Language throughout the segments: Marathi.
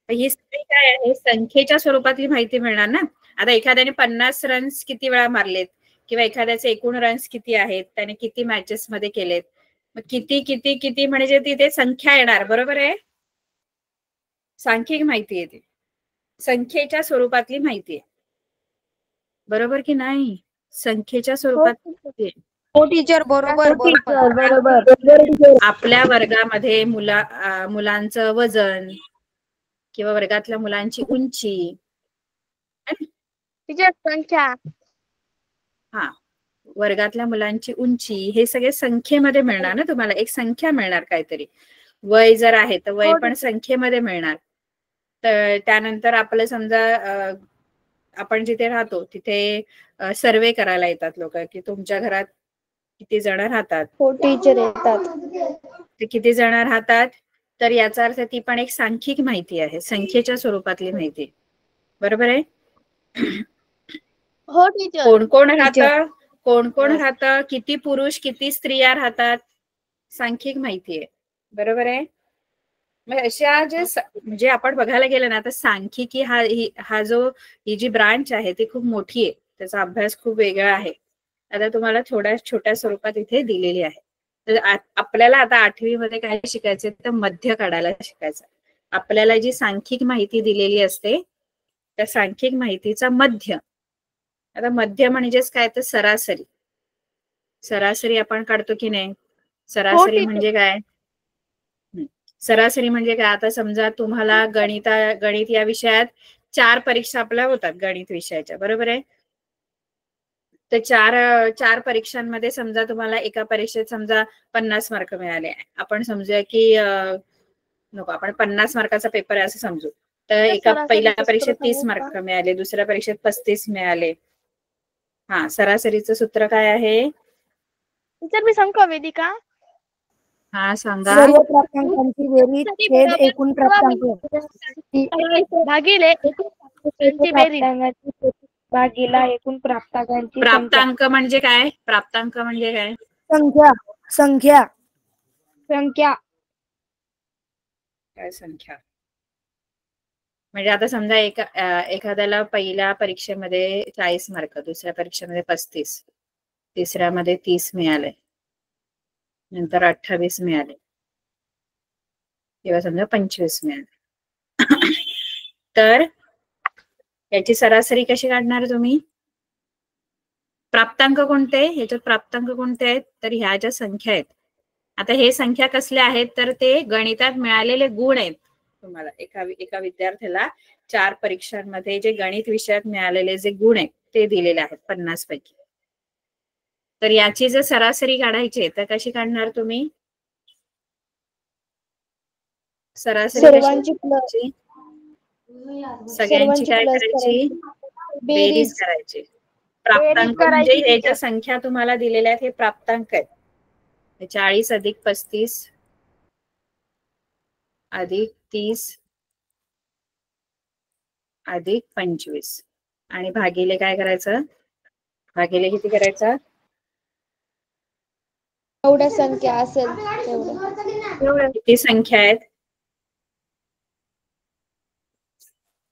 ही सगळी काय आहे, संख्येच्या स्वरूपातली माहिती मिळणार ना. आता एखाद्याने 50 रन्स किती वेळा मारलेत किंवा एखाद्याचे एकूण रन्स किती आहेत, त्याने किती मॅचेस मध्ये केलेत, मग किती किती किती म्हणजे तिथे संख्या येणार. बरोबर आहे, सांख्यिक माहिती आहे ती, संख्येच्या स्वरूपातली माहिती आहे. बरोबर की नाही? संख्येच्या स्वरूपात. हो टीचर, बरोबर बरोबर. आपल्या वर्गामध्ये मुलांचं वजन किंवा वर्गातल्या मुलांची उंची, टीचर संख्या, हा, वर्गातल्या मुलांची उंची, हे सगळे संख्येमध्ये मिळणार ना तुम्हाला. एक संख्या मिळणार काहीतरी. वय जर आहे तर वय पण संख्येमध्ये मिळणार. तर त्यानंतर आपलं समजा आपण जिथे राहतो तिथे सर्वे करायला येतात लोक की तुमच्या घरात किती जण राहतात. हो टीचर येतात. ते किती जण राहतात, तर याचा अर्थ ती पण एक सांख्यिक माहिती आहे, संख्येच्या स्वरूपातली माहिती. बरोबर आहे. हो टीचर. कोण कोण राहतं, कोण कोण राहतं, किती पुरुष किती स्त्रिया राहतात, सांख्यिक माहिती आहे. बरोबर आहे. मग अशा जे म्हणजे आपण बघायला गेलं ना तर सांख्यिकी हा जो ही जी ब्रांच आहे ती खूप मोठी आहे, त्याचा अभ्यास खूप वेगळा आहे. आता तुम्हाला थोड्या छोट्या स्वरूपात इथे दिलेली आहे. तर आपल्याला आता 8वी मध्ये काय शिकायचं तर मध्य काढायला शिकायचं. आपल्याला जी सांख्यिक माहिती दिलेली असते त्या सांख्यिक माहितीचा मध्य. आता मध्य म्हणजेच काय तर सरासरी. सरासरी आपण काढतो की नाही. सरासरी म्हणजे काय, सरासरी म्हणजे काय, आता समजा तुम्हाला गणित या विषयात 4 परीक्षा आपल्या होतात गणित विषयाच्या. बरोबर आहे. तर चार परीक्षांमध्ये समजा तुम्हाला एका परीक्षेत समजा 50 मार्क मिळाले. आपण समजूया की नको, आपण 50 मार्काचा पेपर आहे असं समजू. तर एका पहिल्या परीक्षेत 30 मार्क मिळाले, दुसऱ्या परीक्षेत 35 मिळाले. हा, सरासरीचं सूत्र काय आहे? टीचर मी सांगू का वेदिका? हा सांगा. सर्व प्राप्तांकांची बेरीज छेद एकूण प्राप्तांक भागिले एकूण बेरीज भागिला एकूण प्राप्तांकांची प्राप्तांक म्हणजे काय? प्राप्तांक म्हणजे काय? संख्या. संख्या संख्या काय संख्या म्हणजे आता समजा एखाद्याला पहिल्या परीक्षेमध्ये 40 मार्क, दुसऱ्या परीक्षेमध्ये 35, तिसऱ्यामध्ये 30 मिळाले, नंतर 28 मिळाले किंवा समजा 25 मिळाले. तर याची सरासरी कशी काढणार तुम्ही? प्राप्तांक कोणते, याच्यात प्राप्तांक कोणते आहेत तर ह्या ज्या संख्या आहेत. आता हे संख्या कसल्या आहेत तर ते गणितात मिळालेले गुण आहेत. तुम्हाला एका विद्यार्थ्याला 4 परीक्षांमध्ये जे गणित विषयात मिळालेले जे गुण आहेत ते दिलेले आहेत 50 पैकी. तर याची जर सरासरी काढायची तर कशी काढणार तुम्ही? सरासरी सगळ्यांची काय करायची? बेरीज करायची. प्राप्तांक म्हणजे हे ज्या संख्या तुम्हाला दिलेल्या आहेत हे प्राप्तांक आहेत. 40 अधिक 35 अधिक 30 अधिक 25 आणि भागिले काय करायचं? भागिले किती करायचं? एवढ्या संख्या असेल तेवढं. किती संख्या आहेत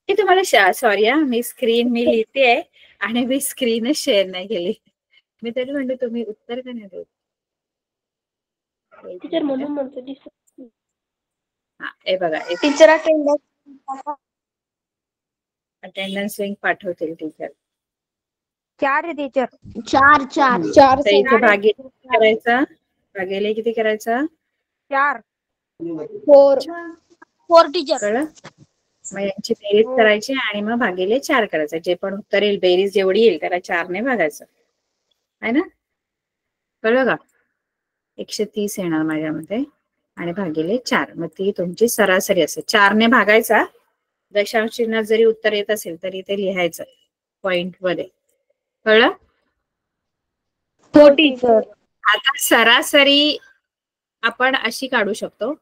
की तुम्हाला? सॉरी मी स्क्रीन लिहिते आणि मी स्क्रीनच शेअर नाही केली. मी तरी म्हणते तुम्ही उत्तर का नाही देत? टीचर म्हणून म्हणतो. हा, हे बघा, टीचर अटेंडन्स लिंक पाठवतील टीचर. 4 आहे टीचर. 4 इथे भागिले करायचा. भागिले किती करायचा? 4 4 टीचर. कळलं? मग यांची बेरीज करायची आणि मग भागिले 4 करायचं. जे पण उत्तर येईल, बेरीज जेवढी येईल त्याला 4 ने भागायचं आहे ना. कळलं का? 130 येणार माझ्यामध्ये आणि भागिले 4. मग ती तुमची सरासरी असेल. 4 ने भागायचा. दशांश चिन्हात जरी उत्तर येत असेल तरी ते लिहायचं पॉइंट मध्ये. कळलं? हो टीचर. आता सरासरी आपण अशी काढू शकतो.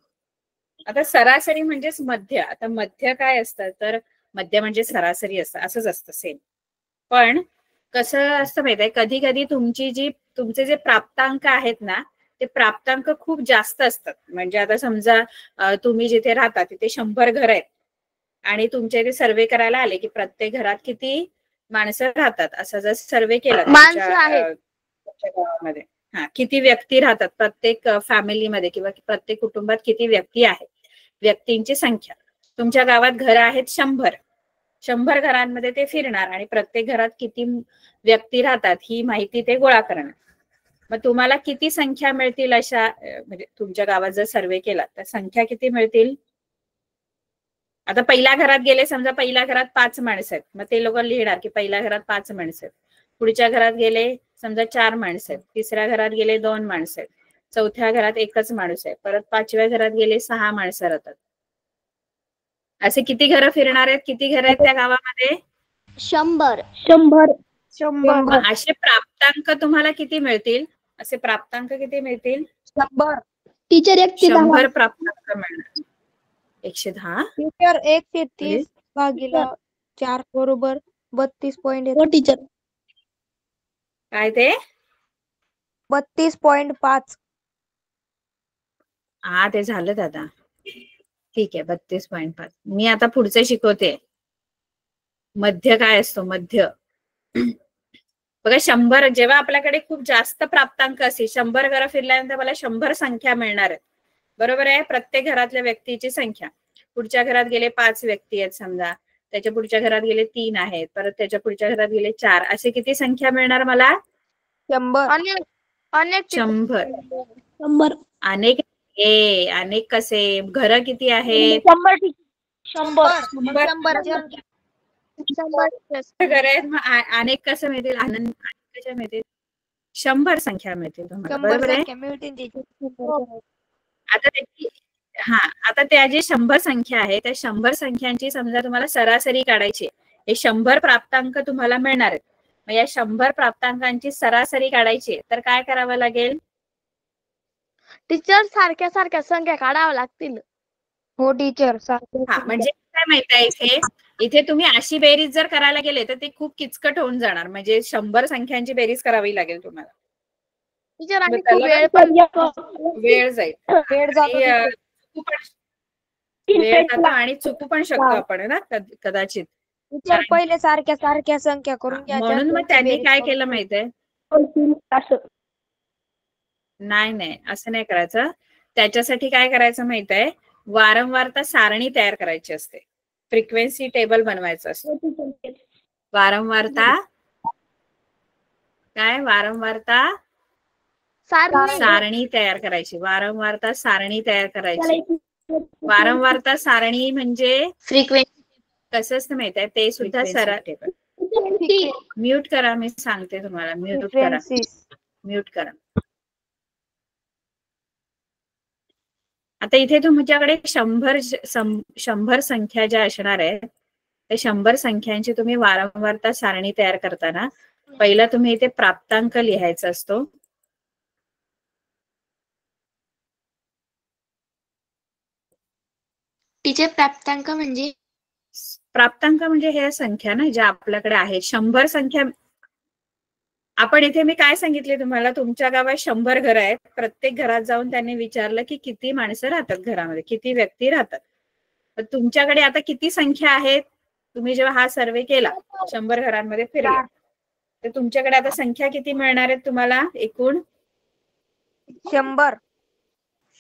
आता सरासरी म्हणजेच मध्य. आता मध्य काय असतं तर मध्य म्हणजे सरासरी असतं, असंच असतं सेम. पण कसं असतं माहितीये, कधी कधी तुमचे जे प्राप्तांक आहेत ना ते प्राप्तांक खूप जास्त असतात. म्हणजे आता समजा तुम्ही जिथे राहता तिथे 100 घर आहेत आणि तुमच्या इथे सर्वे करायला आले की प्रत्येक घरात किती माणसं राहतात, असा जर सर्वे केला तुमच्या गावामध्ये, हा किती व्यक्ती राहतात प्रत्येक फॅमिलीमध्ये किंवा प्रत्येक कुटुंबात किती व्यक्ती आहेत, व्यक्तींची संख्या. तुमच्या गावात घरं आहेत 100 घरांमध्ये ते फिरणार आणि प्रत्येक घरात किती व्यक्ती राहतात ही माहिती ते गोळा करणार. मग तुम्हाला किती संख्या मिळतील अशा, म्हणजे तुमच्या गावात जर सर्वे केला तर संख्या किती मिळतील? आता पहिल्या घरात गेले, समजा पहिल्या घरात 5 माणसं आहेत, मग ते लोक लिहिणार की पहिल्या घरात 5 माणसं आहेत. पुढच्या घरात गेले समजा 4 माणसं आहेत, तिसऱ्या घरात गेले 2 माणसं आहेत, चौथ्या घरात 1च माणूस आहे, परत 5व्या घरात गेले 6 माणसं राहतात. असे किती घरं फिरणार आहेत? किती घरं आहेत त्या गावामध्ये? 100. असे प्राप्तांक तुम्हाला किती मिळतील? असे प्राप्तांक किती मिळतील? 100. टीचर 100 प्राप्तांक मिळणार. 110. टीचर 130 भागिले 4 बरोबर 32 हो टीचर. काय ते? 32.5. हा ते झालं दादा, ठीक आहे. 32.5. मी आता पुढचे शिकवते. मध्य काय असतो? मध्य बघा, 100 जेव्हा आपल्याकडे खूप जास्त प्राप्तांक असेल, 100 घरं फिरल्यानंतर मला 100 संख्या मिळणार आहे, बरोबर आहे, प्रत्येक घरातल्या व्यक्तीची संख्या. पुढच्या घरात गेले 5 व्यक्ती आहेत समजा, त्याच्या पुढच्या घरात गेले 3 आहेत, परत त्याच्या पुढच्या घरात गेले 4, असे किती संख्या मिळणार मला? 100. अनेक 100. अनेक. अनेक कसे? घरं किती आहेत? 100 घर आहेत, मग अनेक कसं मिळतील? अनेक कशा मिळतील? 100 संख्या मिळतील तुम्हाला, बरोबर आहे. आता त्या जे 100 संख्या आहे त्या 100 संख्यांची समजा तुम्हाला सरासरी काढायची, हे 100 प्राप्तांक तुम्हाला मिळणार आहेत. मग या 100 प्राप्तांकांची सरासरी काढायची तर काय करावं लागेल? टीचर सारख्या संख्या काढाव्या लागतील. हो टीचर. म्हणजे काय माहित आहे, इथे तुम्ही अशी बेरीज जर करायला गेले तर ते खूप किचकट होऊन जाणार. म्हणजे 100 संख्यांची बेरीज करावी लागेल तुम्हाला. टीचर आणि वेळ जाईल, वेळ जातो आणि चुकू पण शकतो आपण ना कदाचित. टीचर पहिले सारख्या संख्या करून घ्या. म्हणून मग त्यांनी काय केलं माहितीये? नाही असं नाही करायचं. त्याच्यासाठी काय करायचं माहित आहे? वारंवारता सारणी तयार करायची असते, फ्रिक्वेन्सी टेबल बनवायचं असतं. वारंवारता सारणी तयार करायची. वारंवारता सारणी तयार करायची. वारंवारता सारणी म्हणजे फ्रिक्वेन्सी कसं असतं माहित आहे? ते सुद्धा सरळ टेबल. म्यूट करा, मी सांगते तुम्हाला. म्यूट करा. आता इथे तुमच्याकडे 100 संख्या ज्या असणार आहेत, त्या 100 संख्यांची तुम्ही वारंवारता सारणी तयार करताना पहिला तुम्ही इथे प्राप्तांक लिहायचा असतो. टीचर प्राप्तांक म्हणजे हे संख्या ना ज्या आपल्याकडे आहेत. 100 संख्या. आपण इथे मी काय सांगितले तुम्हाला? तुमच्या गावात 100 घरं आहेत. प्रत्येक घरात जाऊन त्यांनी विचारलं की किती माणसं राहतात घरामध्ये, किती व्यक्ती राहतात. तर तुमच्याकडे आता किती संख्या आहेत? तुम्ही जेव्हा हा सर्वे केला, 100 घरांमध्ये फिरला, तर तुमच्याकडे आता संख्या किती मिळणार आहेत तुम्हाला? एकूण 100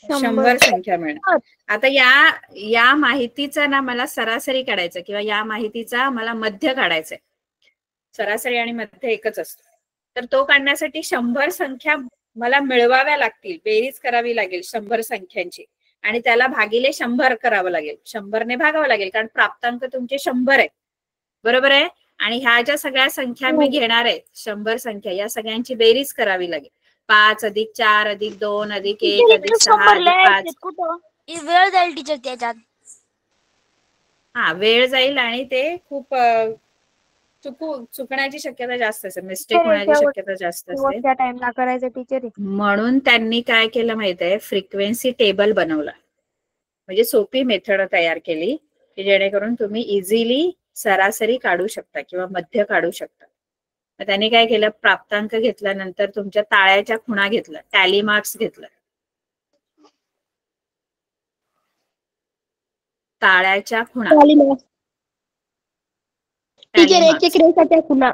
संख्या मिळणार. आता या माहितीचा ना मला सरासरी काढायचं किंवा या माहितीचा मला मध्य काढायचंय. सरासरी आणि मध्य एकच असतो. तर तो काढण्यासाठी 100 संख्या मला मिळवाव्या लागतील, बेरीज करावी लागेल 100 संख्यांची आणि त्याला भागिले 100 करावं लागेल. 100 ने भागावं लागेल, कारण प्राप्तांक तुमचे 100 आहेत, बरोबर आहे. आणि ह्या ज्या सगळ्या संख्या मी घेणार आहे, 100 संख्या, या सगळ्यांची बेरीज करावी लागेल. 5 अधिक 4 अधिक 2 अधिक 1 अधिक 6 अधिक 5. वेळ जाईल टीचर त्याच्यात. हा, वेळ जाईल आणि ते खूप चुकण्याची शक्यता जास्त असते, मिस्टेक होण्याची शक्यता जास्त असते. म्हणून त्यांनी काय केलं माहितीये? फ्रिक्वेन्सी टेबल बनवला. म्हणजे सोपी मेथड तयार केली की जेणेकरून तुम्ही इझिली सरासरी काढू शकता किंवा मध्य काढू शकता. त्यांनी काय केलं? प्राप्तांक घेतल्यानंतर तुमच्या ताळ्याच्या खुणा घेतल्या, टॅली मार्क्स घेतलं. ताळ्याच्या खुणा टीचर Tally एक marks. एक रेषाच्या खुणा.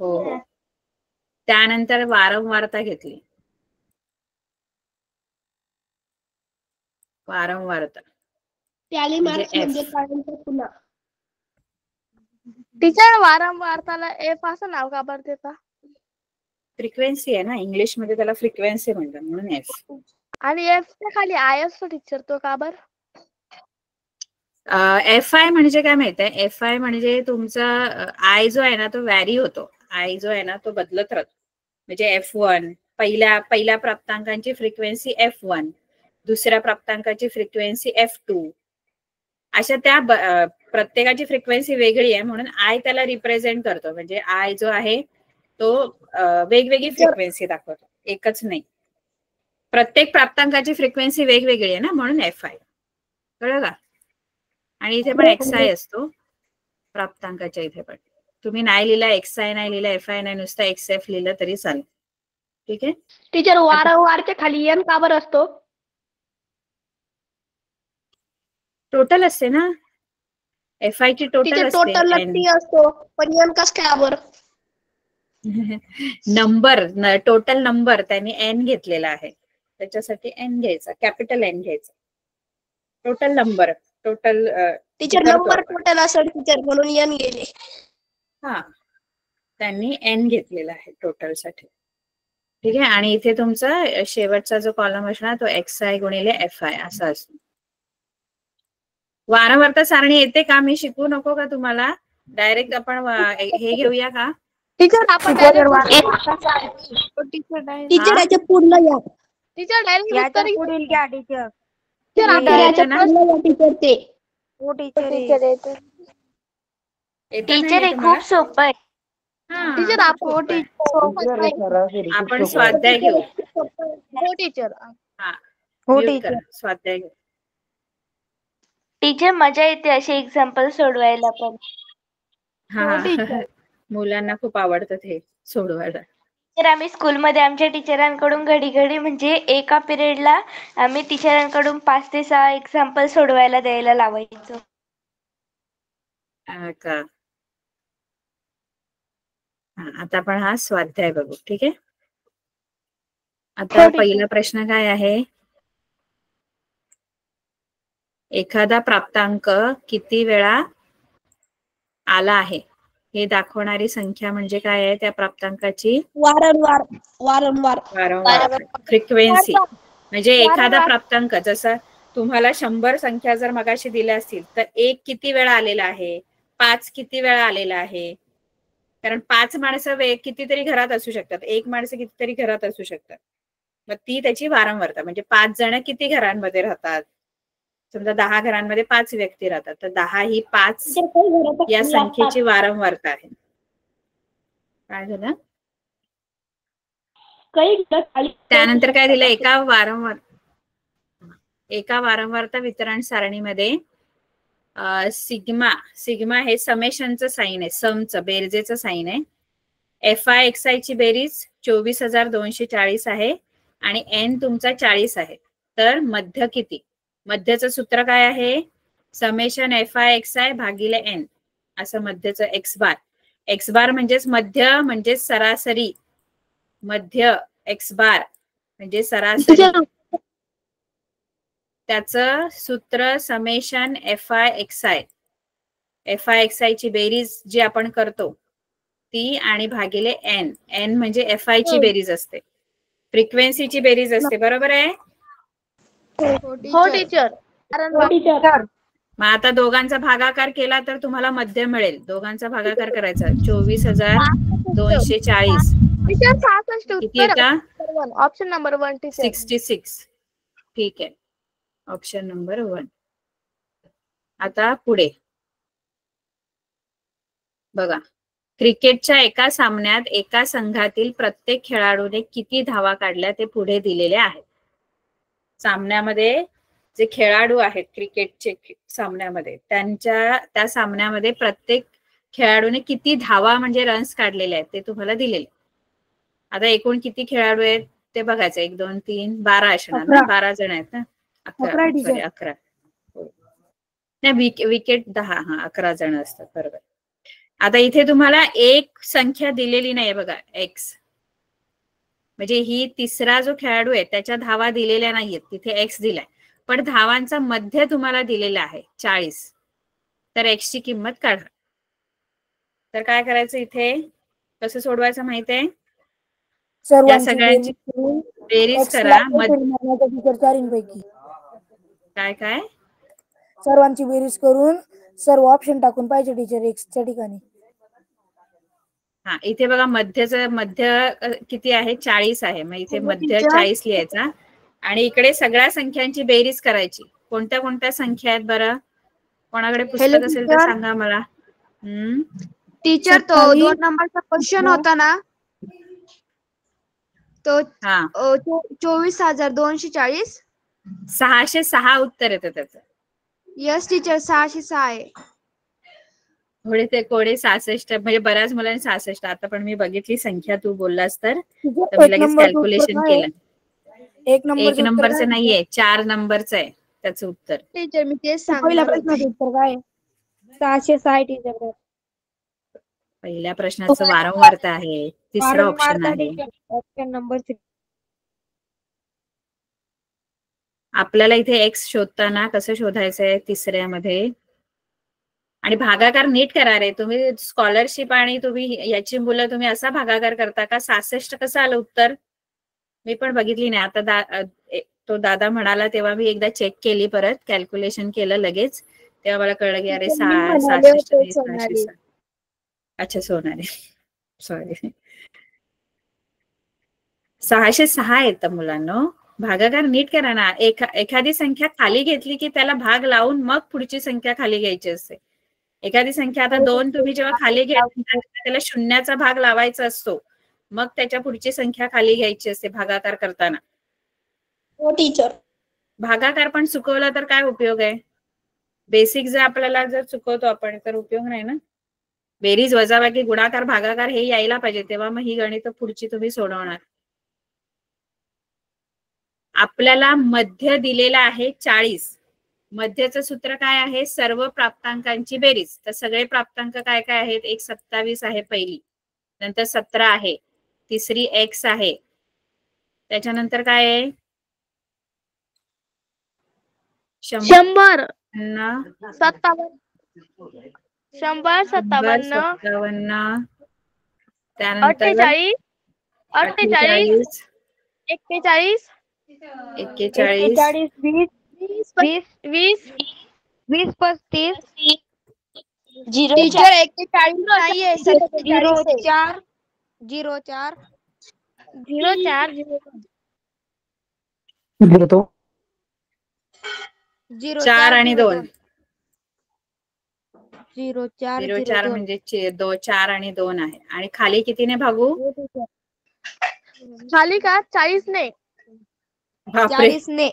हो हो. त्यानंतर वारंवारता घेतली. वारंवारता टॅली म्हणजे मार्क्स म्हणजे F. काळांच्या खुणा. टीचर वारंवारताला एफ असं नाव का बरं देता? फ्रिक्वेन्सी आहे ना, इंग्लिश मध्ये त्याला फ्रिक्वेन्सी म्हणतात म्हणून एफ. आणि एफ च्या खाली आय असतो टीचर, तो का बरं? एफ आय म्हणजे काय माहित आहे? एफ आय म्हणजे तुमचा आय जो आहे ना तो व्हॅरी होतो. आय जो आहे ना तो बदलत राहतो. म्हणजे F1 पहिल्या प्राप्तांकांची फ्रिक्वेन्सी F1, दुसऱ्या प्राप्तांकाची फ्रिक्वेन्सी F2, अशा त्या प्रत्येकाची फ्रिक्वेन्सी वेगळी आहे म्हणून आय त्याला रिप्रेझेंट करतो. म्हणजे आय जो आहे तो वेगवेगळी फ्रिक्वेन्सी दाखवतो, एकच नाही. प्रत्येक प्राप्तांकाची फ्रिक्वेन्सी वेगवेगळी आहे ना, म्हणून एफ आय. कळलं का? आणि इथे पण एक्स आय असतो प्राप्तांकाच्या इथे पण. तुम्ही नाही लिहिला एक्स आय, नाही लिहिला एफ आय, नाही नुसता एक्स एफ लिहिलं तरी चालेल. ठीक आहे टीचर वारंवारच्या खाली एन का बरं असतो? टोटल असते ना, एफ आय ची टोटल टीचर असते. टोटल टी असतो पण एन कस काय बरं? नंबर, टोटल नंबर त्यांनी एन घेतलेला आहे त्याच्यासाठी एन घ्यायचा, कॅपिटल एन घ्यायचा. Total number, total teacher number total असेल टीचर म्हणून एन गेले. हा, त्यांनी एन घेतलेला आहे टोटल साठी. ठीक आहे. आणि इथे तुमचा शेवटचा जो कॉलम असणार तो एक्स आय गुणिले एफ आय असा असतो. वारंवारता सारणी येते का? मी शिकवू नको का तुम्हाला? डायरेक्ट आपण हे घेऊया का? टीचर आपण टीचर याच्या पूर्ण या. टीचर डायरेक्ट याच्या उत्तर पुढील घ्या टीचर. टीचर आपण याच्या पूर्ण या टीचर ते. हो टीचर टीचर येतं टीचर नाही हे तुम्हाला? खूप सोपं आहे. हा, टीचर आपण सोपं आहे. आपण स्वाध्याय घेऊ. हो टीचर. हा, हो म्यूट टीचर. करा, स्वाध्याय घेऊ. टीचर मजा येते असे एक्झाम्पल सोडवायला पण. हा, मुलांना खूप आवडतं ते सोडवायला. तर आम्ही स्कूलमध्ये आमच्या टीचरांकडून घडी घडी म्हणजे एका पिरियडला आम्ही टीचरांकडून 5 ते 6 एक्झाम्पल सोडवायला द्यायला लावायचो. का? आता आपण हा स्वाध्याय बघू. ठीक आहे. आता पहिला प्रश्न काय आहे? एखादा प्राप्तांक किती वेळा आला आहे हे दाखवणारी संख्या म्हणजे काय आहे? त्या प्राप्तांकाची वारंवार फ्रिक्वेन्सी. म्हणजे एखादा प्राप्तांक, जसं तुम्हाला 100 संख्या जर मगाशी दिल्या असतील तर 1 किती वेळा आलेला आहे, 5 किती वेळा आलेला आहे. कारण 5 माणसं कितीतरी घरात असू शकतात, 1 माणसं कितीतरी घरात असू शकतात. मग ती त्याची वारंवारता. म्हणजे 5 जण किती घरांमध्ये राहतात? समजा 10 घरांमध्ये 5 व्यक्ती राहतात, तर 10 ही 5 या संख्येची वारंवारता आहे. काय झालं? त्यानंतर काय दिलं? एका वारंवारता वितरण सारणीमध्ये सिग्मा हे समेशनचं साइन आहे, समचं बेरजेचं साइन आहे. एफ आय एक्स आय ची बेरीज 24,240 आहे आणि एन तुमचा 40 आहे. तर मध्य किती? मध्यचं सूत्र काय आहे? Summation F I X I भागिले एन असं मध्यचं एक्स बार. एक्स बार म्हणजेच मध्य, म्हणजेच सरासरी. मध्य एक्स बार म्हणजे सरासरी. त्याचं सूत्र summation F I X I. F I X I ची बेरीज जी आपण करतो ती आणि भागिले एन. एन म्हणजे एफ आय ची बेरीज असते, फ्रिक्वेन्सीची बेरीज असते. बरोबर आहे? हो टीचर. मग आता दोघांचा भागाकार केला तर तुम्हाला मध्य मिळेल. दोघांचा भागाकार करायचा. 24,240 किती येतात? Option number 1 teacher. 66. ठीक आहे, ऑप्शन नंबर 1. आता पुढे बघा. क्रिकेटच्या एका सामन्यात एका संघातील प्रत्येक खेळाडूने किती धावा काढल्या ते पुढे दिलेले आहेत. सामन्यामध्ये जे खेळाडू आहेत क्रिकेटचे सामन्यामध्ये, त्या सामन्यामध्ये प्रत्येक खेळाडूने किती धावा म्हणजे रन्स काढलेले आहेत ते तुम्हाला दिलेले. आता एकूण किती खेळाडू आहेत ते बघायचं. 1 2 3 12 असणार ना? 12 जण आहेत ना? 11. नाही, विकेट 10. 11 जण असतात. बरोबर. आता इथे तुम्हाला एक संख्या दिलेली नाही बघा, एक्स. म्हणजे ही तिसरा जो खेळाडू आहे त्याच्या धावा दिलेल्या नाहीयेत, तिथे एक्स दिलाय. पण धावांचा मध्य तुम्हाला दिलेला आहे 40. तर एक्स ची किंमत काढा. तर काय करायचं इथे, कसं सोडवायचं माहितीये? या सगळ्यांची बेरीज करा. काय काय सर्वांची बेरीज करून सर्व ऑप्शन टाकून पाहिजे टीचर एक्सच्या ठिकाणी. हा, इथे बघा मध्य किती आहे? 40 आहे. मग इथे मध्य 40 लिहायचा आणि इकडे सगळ्या संख्यांची बेरीज करायची. कोणत्या कोणत्या संख्या आहेत बरं? कोणाकडे पुस्तक असेल तर सांगा मला. टीचर, तो 2 नंबरचा क्वेश्चन होता ना, तो 24,240. 606 उत्तर येतं त्याचं. यस टीचर, 606 आहे. थोडे ते कोडे 66, म्हणजे बऱ्याच मुलांनी 66. आता पण मी बघितली संख्या, तू बोललास तर मी लगेच कॅल्क्युलेशन केलं. एक नंबरचं नाहीये, 4 नंबरचं आहे त्याचं उत्तर. टीचर मी तेच सांगितलं. उत्तर काय? 606 टीचर. पहिल्या प्रश्नाचं वारंवारता आहे, तिसरा ऑप्शन आहे. Option number 3. आपल्याला इथे एक्स शोधताना कसं शोधायचंय तिसऱ्यामध्ये? आणि भागाकार नीट करा रे तुम्ही. स्कॉलरशिप आणि तुम्ही याची मुलं तुम्ही असा भागाकार करता का? 66 कसं आलं उत्तर? मी पण बघितली नाही. आता तो दादा म्हणाला तेव्हा मी एकदा चेक केली, परत कॅल्क्युलेशन केलं लगेच, तेव्हा मला कळलं की अरे 66. अच्छा, सोनाली, सॉरी. 606 येतं मुलांना. भागाकार नीट करा ना. एखादी संख्या खाली घेतली की त्याला भाग लावून मग पुढची संख्या खाली घ्यायची असते. एखादी संख्या, आता 2 तुम्ही जेव्हा खाली घ्यायची त्याला शून्याचा भाग लावायचा असतो, मग त्याच्या पुढची संख्या खाली घ्यायची असते भागाकार करताना. हो टीचर. भागाकार पण चुकवला तर काय उपयोग आहे? बेसिक जर आपल्याला जर चुकवतो आपण तर उपयोग नाही ना. बेरीज, वजाबाकी, गुणाकार, भागाकार हे यायला पाहिजे, तेव्हा मग ही गणित पुढची तुम्ही सोडवणार. आपल्याला मध्य दिलेला आहे 40. मध्यचं सूत्र काय आहे? सर्व प्राप्तांकांची बेरीज. तर सगळे प्राप्तांक काय काय आहेत? एक 27 आहे पहिली, नंतर 17 आहे, तिसरी एक्स आहे, त्याच्यानंतर काय आहे? 100, 57, 100, 57, त्यानंतर 48, 48, 41, 41, 20, 35, टीचर 41 नाहीये, 04, 04, 4 आणि 2. 04 म्हणजे 4 आणि 2 आहे. आणि खाली कितीने भागू? खाली का? 40 ने. बापरे, 40 ने.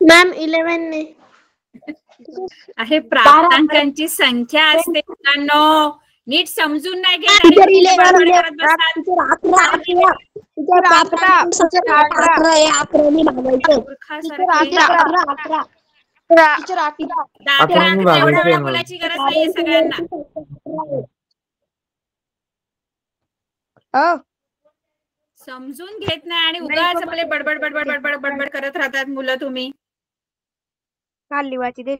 मॅम 11 ने. आहे प्राप्तांकांची संख्या असते मुलांनो. नीट समजून नाही घेत आणि बडबड करत बसतात. एवढं बोलायची गरज नाहीये सगळ्यांना. समजून घेत नाही आणि उगाच आपले बडबड बडबड बडबड बडबड करत राहतात मुलं तुम्ही. खाली वाची दे.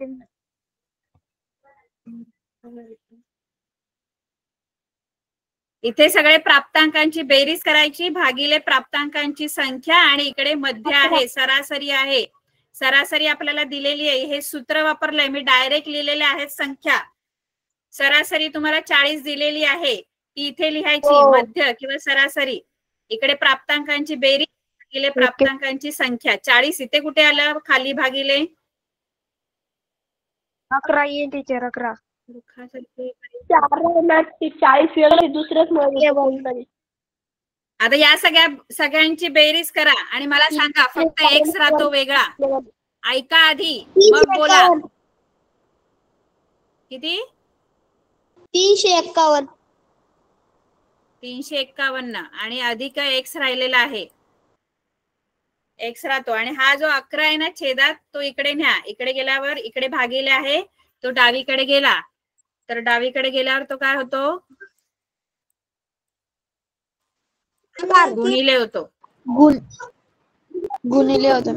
इथे सगळे प्राप्तांकांची बेरीज करायची, भागिले प्राप्तांकांची संख्या, आणि इकडे मध्य आहे, सरासरी आहे. सरासरी आपल्याला दिलेली आहे, हे सूत्र वापरलंय मी, डायरेक्ट लिहिलेले आहेत संख्या. सरासरी तुम्हाला 40 दिलेली आहे, ती इथे लिहायची, मध्य किंवा सरासरी. इकडे प्राप्तांकांची बेरीज, भागिले प्राप्तांकांची संख्या. 40 इथे कुठे आलं? खाली भागिले 11 ये टीचर 11. 40 वेगळे दुसरंच. आता या सगळ्यांची बेरीज करा आणि मला सांगा, फक्त एक्स राहतो वेगळा. ऐका आधी मग बोला. किती? 351. 351 आणि अधिक एक्स राहिलेला आहे. एक्स राहतो आणि हा जो 11 आहे ना छेदात, तो इकडे न्या. इकडे गेल्यावर इकडे भागिले आहे, तो डावीकडे गेला. तर डावीकडे गेल्यावर तो काय होतो? गुणिले होतो. गुणिले होतो.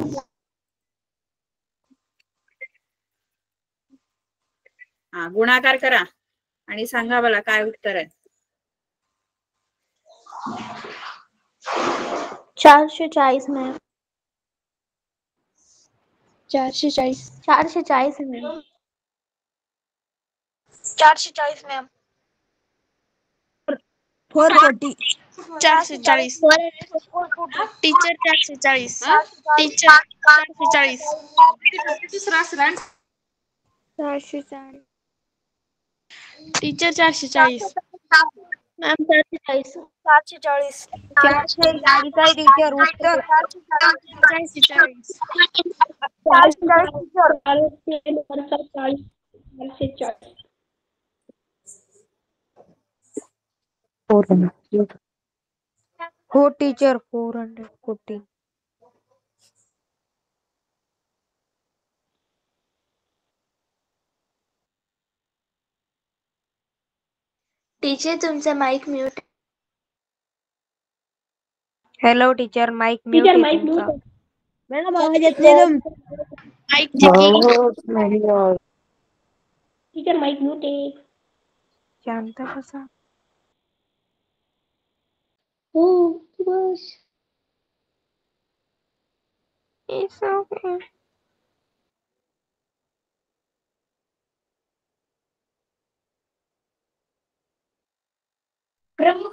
हा, गुणाकार करा आणि सांगा मला काय उत्तर आहे. 440 ma'am. 440. 440 ma'am. 440 ma'am. 440. 440. Teacher 440. Teacher 440. 440. Teacher 440. Ma'am 440. 440. 440 आहे टीचर उत्तर. 440. 400. हो टीचर 440. टीचर तुमचा mic mute. Hello teacher mic mute आहे तुमचा. मॅडम आवाज येत नाही तुमचा. Mic checking. Teacher mic mute आहे. शांत बसा. हो बस. It's okay. Hello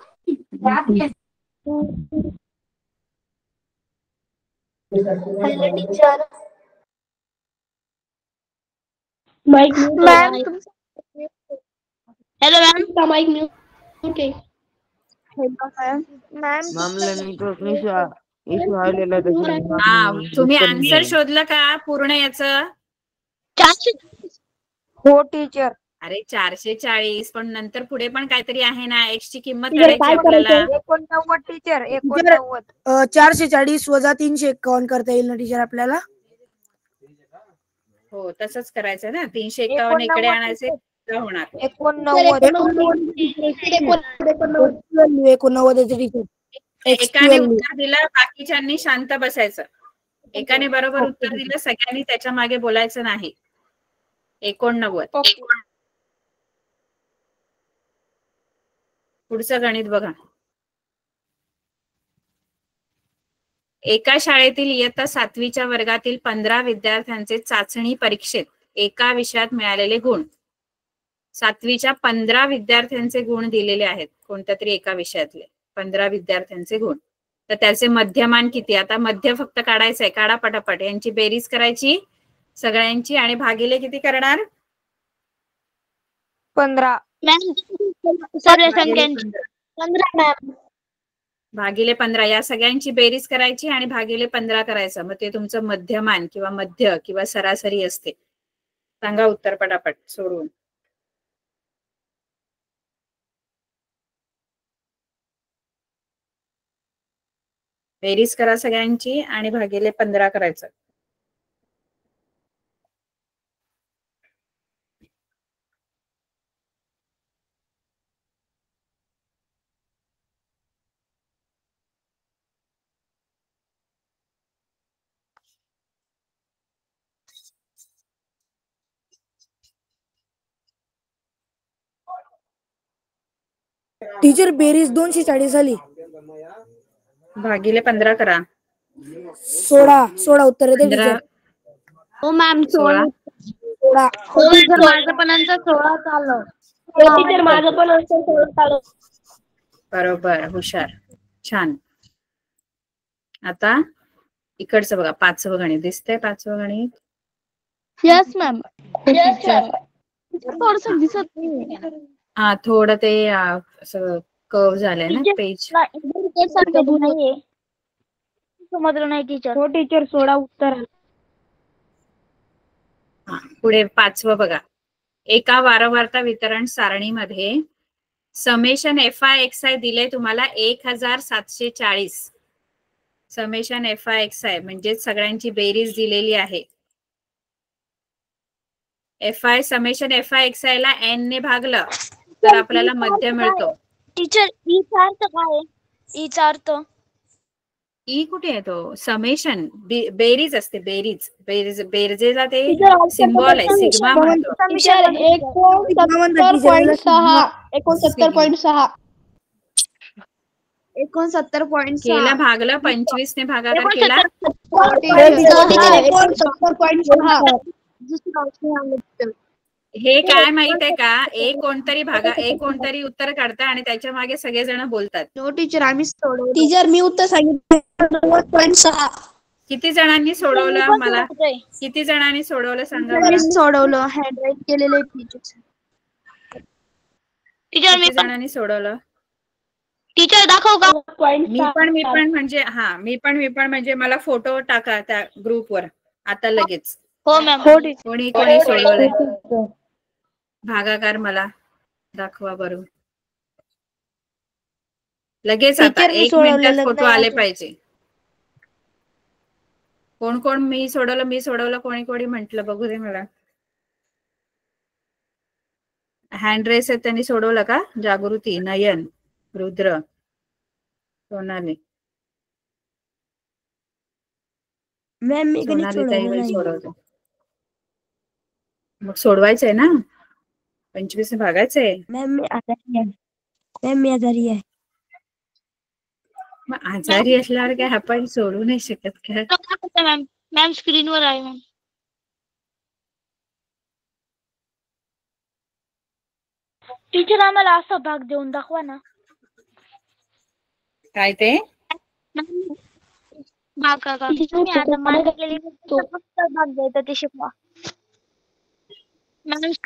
teacher. Mic mute ma'am आहे. हॅलो मॅम तुमचा माईक म्यूट आहे. मॅम हा, तुम्ही आन्सर शोधलं का पूर्ण याचं? 440. हो टीचर. अरे 440, पण नंतर पुढे पण काहीतरी आहे ना, एक्स ची किंमत टीचर, काढायची काय आपल्याला. करायचं? 89 टीचर 89. 440 वजा 351 करता येईल ना टीचर आपल्याला? हो तसंच करायचं ना, 351 इकडे आणायचे होणार. 89. 89 टीचर. एकाने उत्तर दिलं, बाकीच्यांनी शांत बसायचं. एकाने बरोबर उत्तर दिलं, सगळ्यांनी त्याच्या मागे बोलायचं नाही. 89. पुढचं गणित बघा. एका शाळेतील इयत्ता 7वीच्या वर्गातील 15 विद्यार्थ्यांचे चाचणी परीक्षेत एका विषयात मिळालेले गुण. 7वीच्या 15 विद्यार्थ्यांचे गुण दिलेले आहेत, कोणत्या तरी एका विषयातले 15 विद्यार्थ्यांचे गुण. तर त्याचे मध्यमान किती? आता मध्य फक्त काढायचंय. काढा पटापट. यांची बेरीज करायची सगळ्यांची आणि भागिले किती करणार? 15. मॅम सर्व संख्यांची 15 मॅम. भागिले 15 या सगळ्यांची बेरीज करायची आणि भागिले 15 करायचं. मग ते तुमचं मध्यमान किंवा मध्य किंवा सरासरी असते. सांगा उत्तर पटापट सोडून. बेरीज करा सगळ्यांची आणि भागिले 15 करायचं. टीचर बेरीज 240 झाली. भागिले 15 करा. 16 उत्तर येते टीचर. हो मॅम 16. 16. हो टीचर माझं पण अंतर 16 चाललं. हो टीचर माझं पण अंतर 16 चाललं. बरोबर, हुशार, छान. आता इकडचं बघा, 5वं गणित दिसतंय. 5वं गणित. Yes ma'am. थोडंसं दिसत नाही. हा, थोडं ते असं कर्व झालंय ना पेज. समजलं नाही टीचर. हो टीचर 16 उत्तर. पुढे 5वं बघा. एका वारंवारता वितरण सारणीमध्ये समेशन FI दिले तुम्हाला 1740. समेशन FI म्हणजे सगळ्यांची बेरीज दिलेली आहे. FI समेशन FI XI ला n ने भागलं तर आपल्याला मध्य मिळतो. टीचर ईचा अर्थ काय आहे? ईचा अर्थ ई कुठे येतो? समेशन बेरीज असते, बेरीज बेरजेला ते सिम्बॉल आहे, सिग्मा म्हणतो. 69.6 केला भागलं 25 ने भागाकार केला. हे काय माहित आहे का? एक कोणतरी उत्तर काढतं आणि त्याच्या मागे सगळेजण बोलतात. नो टीचर आम्ही सोडवलं. टीचर मी उत्तर सांगितलं 90.6. किती जणांनी सोडवलं? मला किती जणांनी सोडवलं सांगा मला. सोडवलं, हँड राईट केलेलं टीचर. किती जणांनी सोडवलं? टीचर दाखव का? मी पण म्हणजे मला फोटो टाका त्या ग्रुपवर आता लगेच. हो मॅम. कोणी सोडवलंय भागाकार मला दाखवा बरं लगेच. आता 1 मिनिटात फोटो आले पाहिजे. कोण मी सोडवलं कोणी म्हंटल बघू दे मला. हँड रेस आहे त्यांनी सोडवलं का? जागृती, नयन, रुद्र, सोनाली. सोनाली ताई सोडवतो. मग सोडवायचंय ना, 25 भागायचंय. मॅम मी आजारी आहे. मग आजारी असल्यावर काय आपण सोडू नाही शकत का? मॅम स्क्रीनवर आहे मॅम. टीचर आम्हाला असा भाग देऊन दाखवा ना. काय ते भाग द्यायचा ते शिकवा.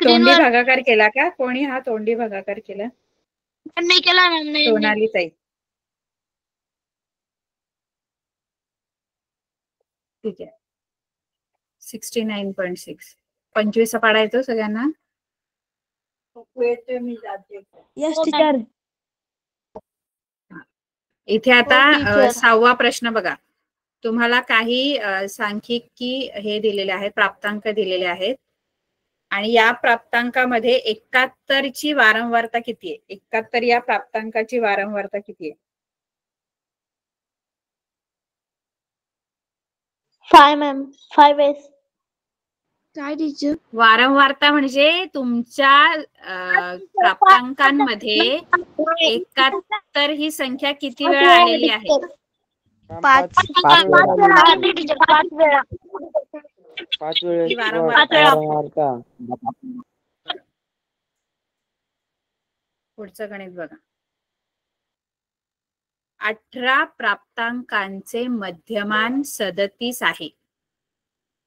तोंडी भागाकार केला का कोणी? हा तोंडी भागाकार केला नाही केला मॅम. सोनाली ताई. ठीक आहे. 69.6 25 पाडायचं सगळ्यांना. Yes teacher. इथे आता 6वा प्रश्न बघा. तुम्हाला काही सांख्यिकी हे दिलेले आहेत, प्राप्तांक दिलेले आहेत आणि या प्राप्तांकामध्ये 71 ची वारंवारता किती आहे? 71 या प्राप्तांकाची वारंवारता किती आहे? 5 मॅम. 5s. काय टीचर? वारंवारता म्हणजे तुमच्या प्राप्तांकांमध्ये 71 ही संख्या किती वेळा आलेली आहे? 5 वेळा. ही वारंवारता. पुढचं गणित बघा. 18 प्राप्तांकांचे मध्यमान 37 आहे.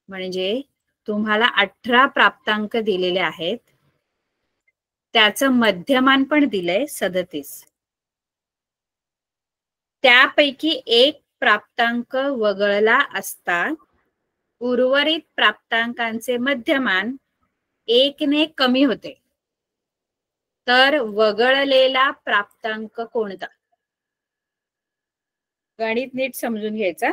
म्हणजे तुम्हाला 18 प्राप्तांक दिलेले आहेत, त्याचं मध्यमान पण दिलंय 37. त्यापैकी एक प्राप्तांक वगळला असता उर्वरित प्राप्तांकांचे मध्यमान 1 ने कमी होते. तर वगळलेला प्राप्तांक कोणता? गणित नीट समजून घ्यायचा.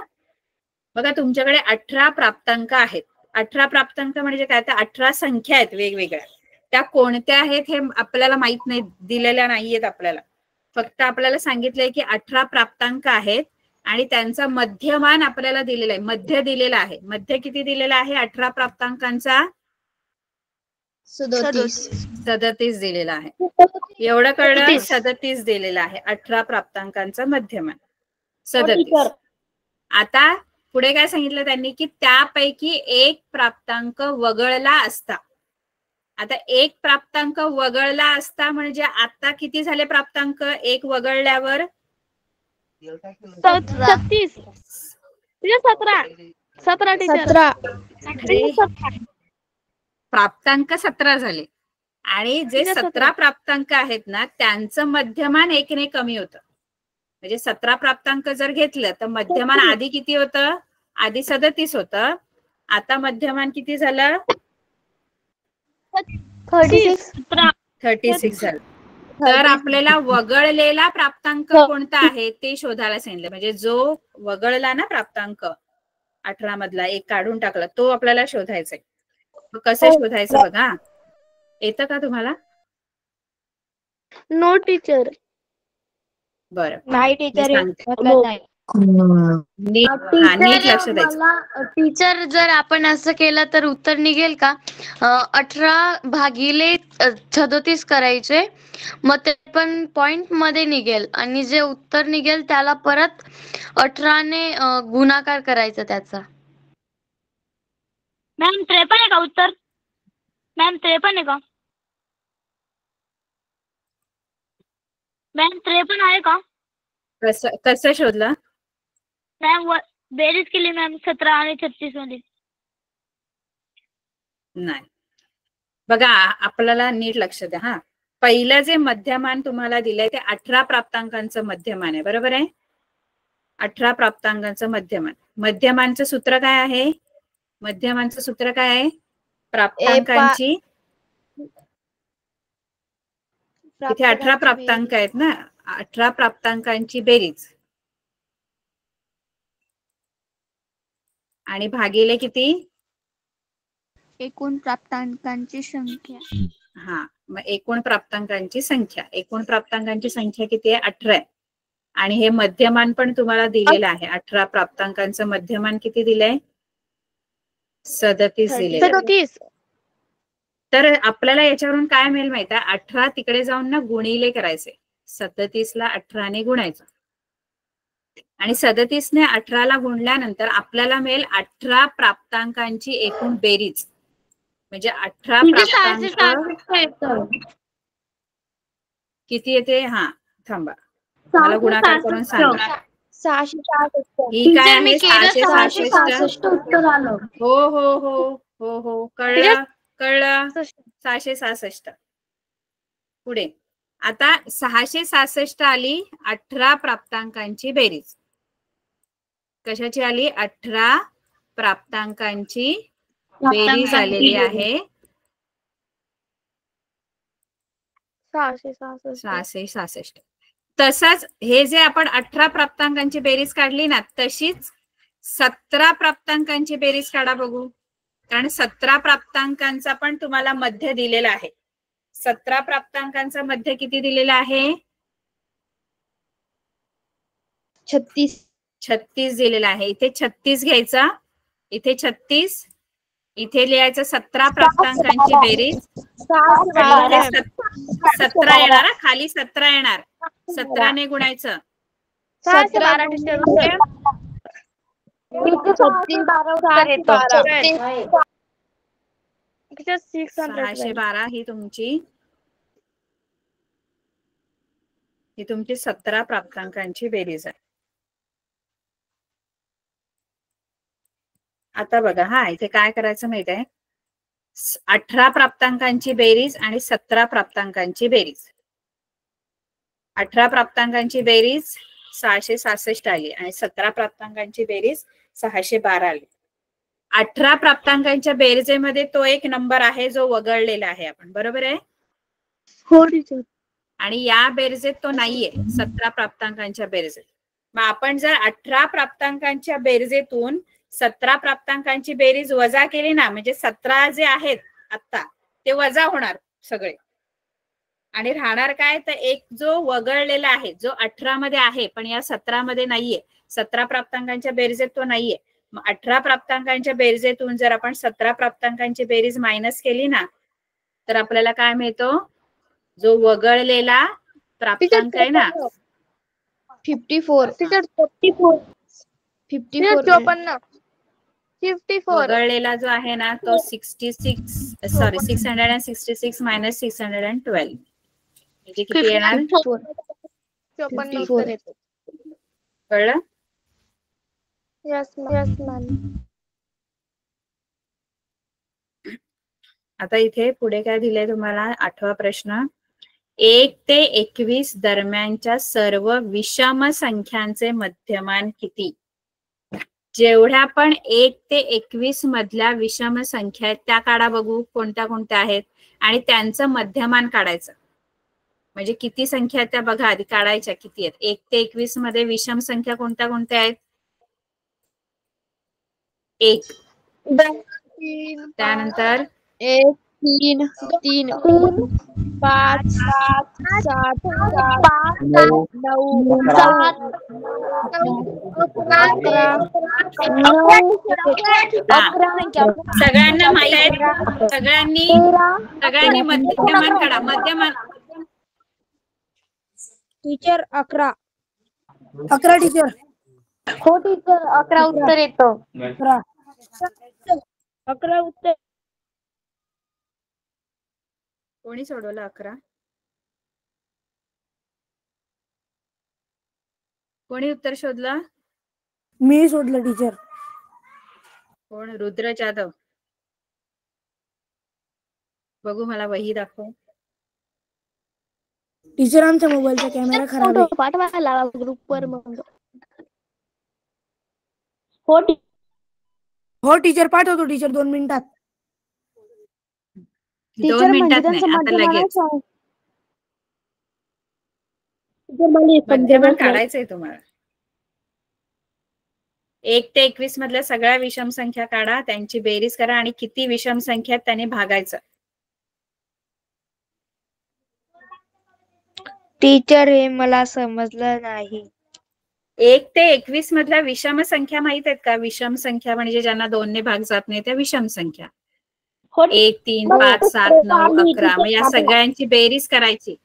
बघा तुमच्याकडे 18 प्राप्तांक आहेत. 18 प्राप्तांक म्हणजे काय? तर 18 संख्या आहेत वेगवेगळ्या. त्या कोणत्या आहेत हे आपल्याला माहित नाही, दिलेल्या नाहीयेत आपल्याला. फक्त आपल्याला सांगितलंय की 18 प्राप्तांक आहेत आणि त्यांचा मध्यमान आपल्याला दिलेला आहे, मध्य दिलेला आहे. मध्य किती दिलेला आहे 18 प्राप्तांकांचा? 37 दिलेला आहे. एवढं कळलं? 37 दिलेला आहे 18 प्राप्तांकांचा मध्यमान 37. आता पुढे काय सांगितलं त्यांनी की त्यापैकी एक प्राप्तांक वगळला असता. आता एक प्राप्तांक वगळला असता म्हणजे आता किती झाले प्राप्तांक एक वगळल्यावर? 36. 17. प्राप्तांक 17 झाले आणि जे 17 प्राप्तांक आहेत ना त्यांचं मध्यमान 1 ने कमी होतं. म्हणजे 17 प्राप्तांक जर घेतलं तर मध्यमान आधी किती होतं? आधी 37 होतं. आता मध्यमान किती झालं? 36 झालं. तर आपल्याला वगळलेला प्राप्तांक कोणता आहे ते शोधायला सांगितलं. म्हणजे जो वगळला ना प्राप्तांक 18 मधला एक काढून टाकला तो आपल्याला शोधायचा आहे. कसं शोधायचं बघा. येतं का तुम्हाला? No teacher. बरं नाही मी टीचर सांगते. नीट लक्ष द्यायचं. टीचर जर आपण असं केलं तर उत्तर निघेल का? 18/37 करायचे, मग ते पण पॉइंट मध्ये निघेल आणि जे उत्तर निघेल त्याला परत 18ने गुणाकार करायचा त्याचा. मॅम 53 आहे का उत्तर? मॅम 53 आहे का? मॅम 53 आहे का? कसं शोधलं? मॅम बेरीज केली मॅम 17 आणि 36 मध्ये. नाही बघा, आपल्याला नीट लक्ष द्या. हा, पहिलं जे मध्यमान तुम्हाला दिलंय ते 18 प्राप्तांकांचं मध्यमान आहे, बरोबर आहे? 18 प्राप्तांकांचं मध्यमान. मध्यमानचं सूत्र काय आहे? मध्यमानचं सूत्र काय आहे? प्राप्तांकांची, इथे 18 प्राप्तांक आहेत ना, 18 प्राप्तांकांची बेरीज आणि भागिले किती? एकूण प्राप्तांकांची संख्या. हा, मग एकूण प्राप्तांकांची संख्या. एकूण प्राप्तांकांची संख्या किती आहे? 18 आहे. आणि हे मध्यमान पण तुम्हाला दिलेलं आहे. 18 प्राप्तांकांचं मध्यमान किती दिलंय? 37 दिलेलं आहे. 37. तर आपल्याला याच्यावरून काय मिळेल माहिती आहे? 18 तिकडे जाऊन ना गुणिले करायचे. 37ला 18ने गुणायचं आणि 37ने 18ला गुणल्यानंतर आपल्याला मिळेल 18 प्राप्तांकांची एकूण बेरीज. म्हणजे 18 प्राप्तांक किती येते? हा थांबा, मला गुणाकार करून सांगा. 666. ही काय आहे? 666 उत्तर आलं. हो हो हो हो हो, कळलं कळलं. 666. पुढे आता 666 आली 18 प्राप्तांकांची बेरीज. कशाची आली? 18 प्राप्तांकांची बेरीज आलेली आहे 666. तसंच हे जे आपण 18 प्राप्तांकांची बेरीज काढली ना, तशीच 17 प्राप्तांकांची बेरीज काढा बघू. कारण 17 प्राप्तांकांचा पण तुम्हाला मध्य दिलेला आहे. 17 प्राप्तांकांचा मध्य किती दिलेला आहे? 36 दिलेला आहे. इथे 36 घ्यायचा, इथे 36, इथे लिहायचं 17 प्राप्तांकांची बेरीज. 17 येणार, खाली 17 येणार. 17ने गुणायचं. 17 टीचर. 612 ही तुमची 17 प्राप्तांकांची बेरीज आहे. आता बघा, हा इथे काय करायचं माहित आहे? 18 प्राप्तांकांची बेरीज आणि 17 प्राप्तांकांची बेरीज. 18 प्राप्तांकांची बेरीज 666 आली आणि 17 प्राप्तांकांची बेरीज 612 आली. 18 प्राप्तांकांच्या बेरजेमध्ये तो एक नंबर आहे जो वगळलेला आहे आपण, बरोबर आहे? हो टीचर. आणि या बेरजेत तो नाहीये 17 प्राप्तांकांच्या बेरजेत. मग आपण जर 18 प्राप्तांकांच्या बेरजेतून 17 प्राप्तांकांची बेरीज वजा केली ना, म्हणजे 17 जे आहेत आता ते वजा होणार सगळे आणि राहणार काय? तर एक जो वगळलेला आहे, जो 18 मध्ये आहे पण या 17 मध्ये नाहीये. 17 प्राप्तांकांच्या बेरजेत तो नाहीये. मग 18 प्राप्तांकांच्या बेरजेतून जर आपण 17 प्राप्तांकांची बेरीज मायनस केली ना, तर आपल्याला काय मिळतो? जो वगळलेला प्राप्तांक आहे ना, 54. 54. वगळलेला जो आहे ना तो 666 मायनस 612 म्हणजे किती येणार? 54. कळलं? आता इथे पुढे काय दिलंय तुम्हाला? 8वा प्रश्न. 1 ते 21 दरम्यानच्या सर्व विषम संख्यांचे मध्यमान किती? जेवढ्या पण 1 ते 21 मधल्या विषम संख्या आहेत त्या काढा बघू, कोणत्या कोणत्या आहेत आणि त्यांचं मध्यमान काढायचं. म्हणजे किती संख्या आहेत त्या बघा आधी, काढायच्या किती आहेत. 1 ते 21 मध्ये विषम संख्या कोणत्या कोणत्या आहेत? 1, त्यानंतर 1 3 3 5 7 7 9 9 11 सगळ्यांना माहित आहे, सगळ्यांनी मध्यमान काढा. मध्यमान टीचर 11. 11 टीचर. हो टीचर 11 उत्तर येतं. 11. 11 उत्तर. कोणी सोडवलं 11? कोणी उत्तर शोधलं? मी सोडलं टीचर. कोण? रुद्र जाधव. बघू, मला वही दाखव. टीचर आमच्या मोबाईलचा कॅमेरा खराब आहे. पाठवायला ग्रुपवर मग. हो टीचर पाठवतो टीचर 2 मिनिटात. 2 मिनिटात नाही, आता लगेच. मध्यमान काढायचंय तुम्हाला. 1 ते 21 मधल्या सगळ्या विषम संख्या काढा, त्यांची बेरीज करा आणि किती विषम संख्या त्याने भागायचं. टीचर हे मला समजलं नाही. 1 ते 21 मधल्या विषम संख्या माहित आहेत का? विषम संख्या म्हणजे ज्यांना 2 ने भाग जात नाही त्या विषम संख्या. 1 3 5 7 9 11. मग या सगळ्यांची बेरीज करायची.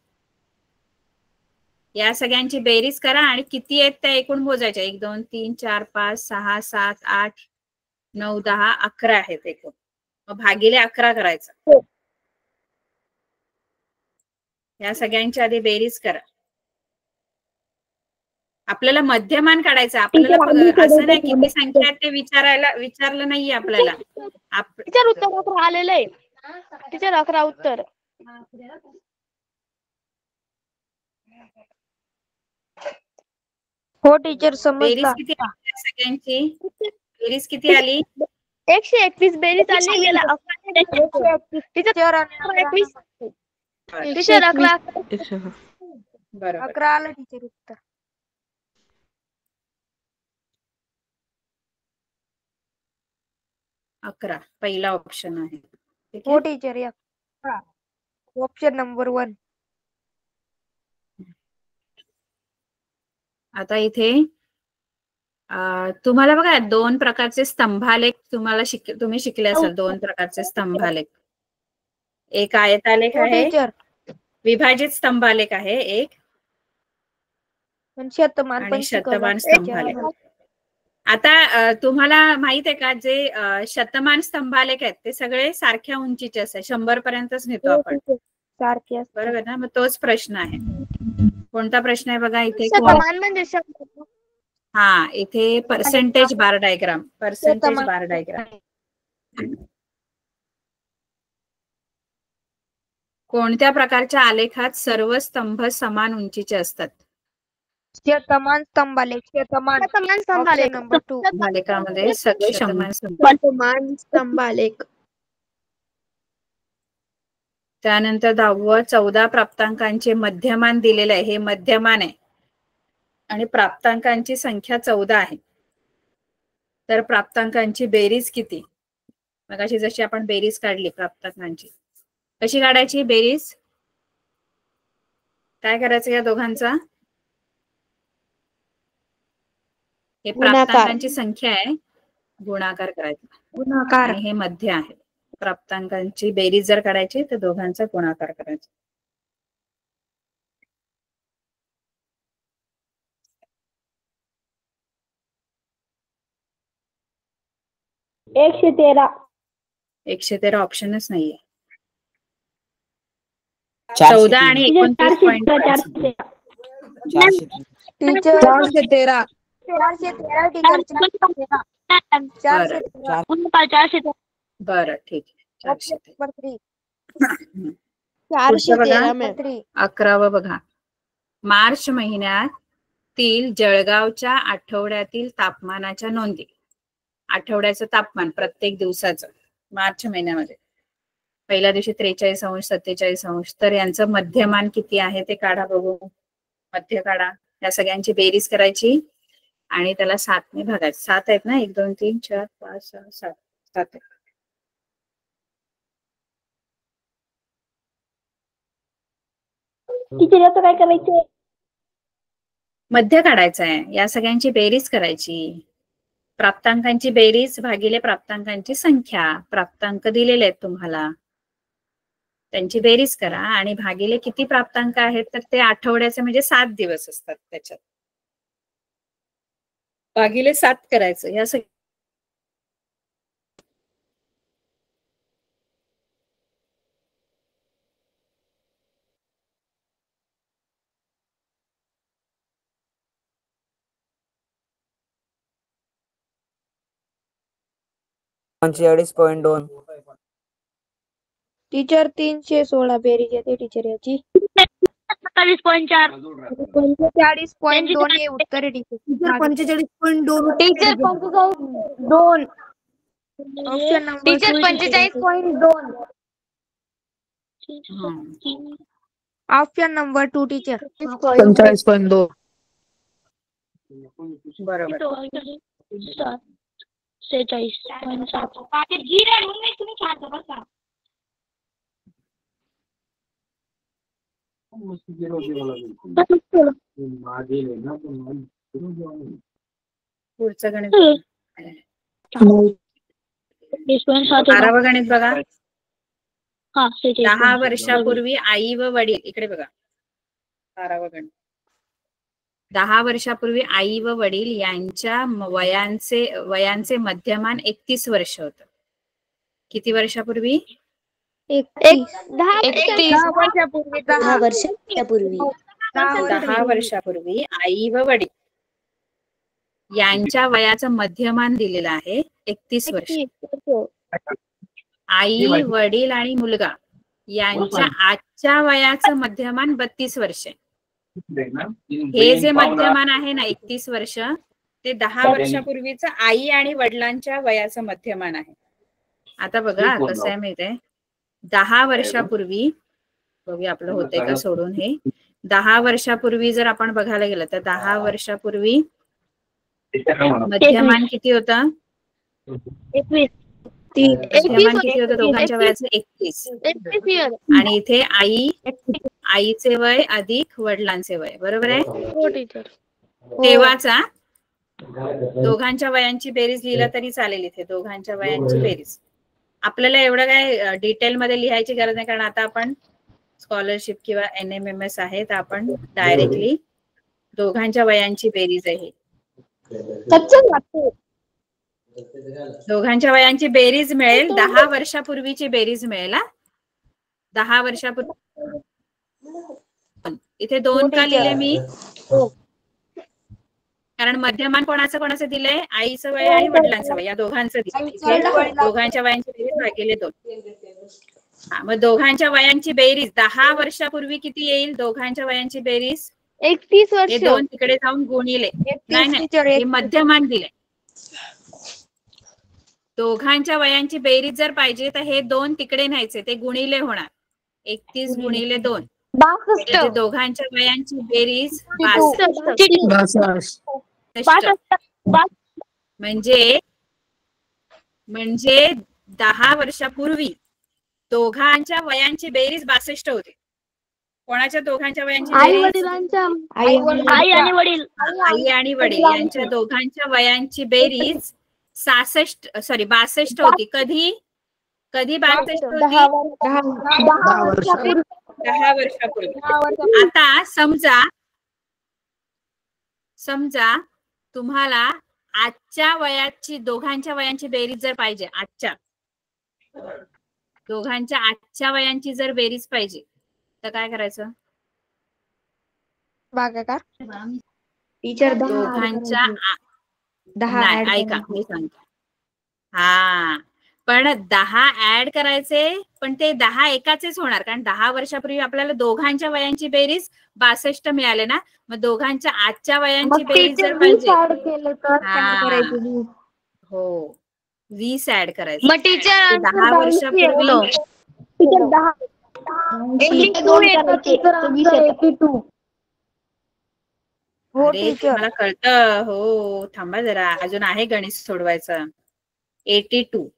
या सगळ्यांची बेरीज करा आणि किती आहेत त्या एकूण मोजायच्या. 1 2 3 4 5 6 7 8 9 10 11 आहेत एकूण. मग भागिले 11 करायचं. या सगळ्यांची आधी बेरीज करा. आपल्याला मध्यमान काढायचं. आपल्याला असं नाही किती संख्या आहेत ते विचारलं नाहीये आपल्याला. टीचर उत्तर 11 आलेलं आहे. टीचर 11 उत्तर. हो टीचर बेरीज समजला. किती आली सगळ्यांची? बेरीज किती आली? 121 बेरीज आली. गेला 11 टीचर 21. टीचर 11. बरोबर. 11 आलं टीचर उत्तर. 11 पहिला ऑप्शन आहे. ठीक हो आहे. टीचर 11. Option number 1. आता इथे तुम्हाला बघा 2 प्रकारचे स्तंभालेख तुम्ही शिकले असाल. 2 प्रकारचे स्तंभालेख. एक आयतालेख हो आहे, टीचर. विभाजित स्तंभालेख आहे एक, शतमान आणि पण शतमान शिकवलं. स्तंभालेख. आता तुम्हाला माहित आहे का, जे शतमान स्तंभालेख आहेत ते सगळे सारख्या उंचीचे असतात. 100 पर्यंतच नेतो आपण, सारखे असतात. बरोबर ना? मग तोच प्रश्न आहे. कोणता प्रश्न आहे बघा इथे? शतमान म्हणजे हा, इथे पर्सेंटेज बार डायग्राम. पर्सेंटेज बार डायग्राम. कोणत्या प्रकारच्या आलेखात सर्व स्तंभ समान उंचीचे असतात? शतमान स्तंभालेख. शतमान स्तंभालेख. नंबर 2. आलेखामध्ये सगळे समान स्तंभ. शतमान स्तंभालेख. त्यानंतर 10व 14 प्राप्तांकांचे मध्यमान दिलेलं आहे. हे मध्यमान आहे आणि प्राप्तांकांची संख्या 14 आहे. तर प्राप्तांकांची बेरीज किती? मगाशी जशी आपण बेरीज काढली प्राप्तांकांची, कशी काढायची बेरीज? काय करायचं या दोघांचा? हे प्राप्तांकांची संख्या आहे, गुणाकार करायचा. गुणाकार. आणि हे मध्य आहे. प्राप्तांकांची बेरीज जर काढायची तर दोघांचा गुणाकार करायचा. एकशे 113 ऑप्शनच नाहीये. 14 आणि 29 पॉईंट. टीचर 413. 413 टीचर. 413. बरं, ठीक आहे. Option number 3. 413. 11व बघा. मार्च महिन्यातील जळगावच्या आठवड्यातील तापमानाच्या नोंदी. आठवड्याचं तापमान प्रत्येक दिवसाचं मार्च महिन्यामध्ये. पहिल्या दिवशी 43 अंश, 47 अंश. तर यांचं मध्यमान किती आहे ते काढा बघू. मध्य काढा. या सगळ्यांची बेरीज करायची आणि त्याला 7 ने भागायचं. 7 आहेत ना? 1 2 3 4 5 6 7. 7 आहे. टीचर याचं काय करायचंय? मध्य काढायचा आहे, या सगळ्यांची बेरीज करायची. प्राप्तांकांची बेरीज भागिले प्राप्तांकांची संख्या. प्राप्तांक दिलेले आहेत तुम्हाला, त्यांची बेरीज करा आणि भागिले किती प्राप्तांक आहेत, तर ते आठवड्याचे म्हणजे 7 दिवस असतात त्याच्यात. भागिले 7 करायचं. या सगळ्या 45.2. टीचर 316 बेरीज येते टीचर याची. 27.4. 45.2 हे उत्तर आहे teacher. 45.2. Teacher 45.2. Option number teacher 45.2. Option number 2 teacher. 45.2. बरोबर. 46.7. पुढचं गणित 12वं गणित बघा. 10 वर्षापूर्वी आई व वडील, इकडे बघा 12वं गणित. 10 वर्षापूर्वी आई व वडील यांच्या वयांचे मध्यमान 31 वर्ष होतं. किती वर्षापूर्वी? 10 वर्षापूर्वी. 10 वर्षापूर्वी आई व वडील यांच्या वयाचं मध्यमान दिलेलं आहे 31 वर्ष. आई, वडील आणि मुलगा यांच्या आजच्या वयाचं मध्यमान 32 वर्ष. हे जे मध्यमान आहे ना 31 वर्ष, ते 10 वर्षापूर्वीच आई आणि वडिलांच्या वयाचं मध्यमान आहे. आता बघा कसं आहे माहितीये, 10 वर्षापूर्वी बघूया आपलं होतंय का सोडून हे. 10 वर्षापूर्वी जर आपण बघायला गेलं तर 10 वर्षापूर्वी मध्यमान किती होतं? 21. मध्यमान किती होतं दोघांच्या वयाचं? 31. आणि इथे आईचे वय अधिक वडिलांचे वय, बरोबर आहे? हो टीचर. तेव्हाचा दोघांच्या वयांची बेरीज लिहिलं तरी चालेल. इथे दोघांच्या वयांची बेरीज. आपल्याला एवढं काय डिटेल मध्ये लिहायची गरज नाही, कारण आता आपण स्कॉलरशिप किंवा NMMS आहे, तर आपण डायरेक्टली दोघांच्या वयांची बेरीज आहे. दोघांच्या वयांची बेरीज मिळेल, 10 वर्षापूर्वीची बेरीज मिळेल. 10 वर्षापूर्वी इथे 2 का लिहिले मी? कारण मध्यमान कोणाचं दिलंय? आईचं वय आणि वडिलांचं वय, या दोघांचं दिलंय. दोघांच्या वयांची बेरीज भागिले 2. मग दोघांच्या वयांची बेरीज 10 वर्षापूर्वी किती येईल? दोघांच्या वयांची बेरीज 31 वर्ष. हे 2 तिकडे जाऊन गुणिले. नाही, हे मध्यमान दिलंय. दोघांच्या वयांची बेरीज जर पाहिजे तर हे 2 तिकडे न्यायचे, ते गुणिले होणार. 31 गुणिले 2 म्हणजे दोघांच्या वयांची बेरीज 62. म्हणजे 10 वर्षापूर्वी दोघांच्या वयांची बेरीज 62 होती. कोणाच्या दोघांच्या वयांची बेरीज? आई आणि वडील यांच्या दोघांच्या वयांची बेरीज 62 होती. कधी 62 होती? 10 वर्षापूर्वी. आता समजा तुम्हाला आजच्या वयाची दोघांच्या वयांची बेरीज जर पाहिजे, दोघांच्या आजच्या वयांची जर बेरीज पाहिजे, तर काय करायचं? टीचर दोघांच्या 10 ऐका मी सांगतो. पण 10 ऍड करायचे, पण ते 10 एकाचेच होणार, कारण 10 वर्षापूर्वी आपल्याला दोघांच्या वयांची बेरीज 62 मिळाले ना. मग दोघांच्या आजच्या वयांची बेरीज जर पाहिजे, हो 20 ऍड करायचं. मग टीचर 10 वर्षापूर्वी मला कळतं. हो थांबा जरा, अजून आहे गणित सोडवायचं. 82.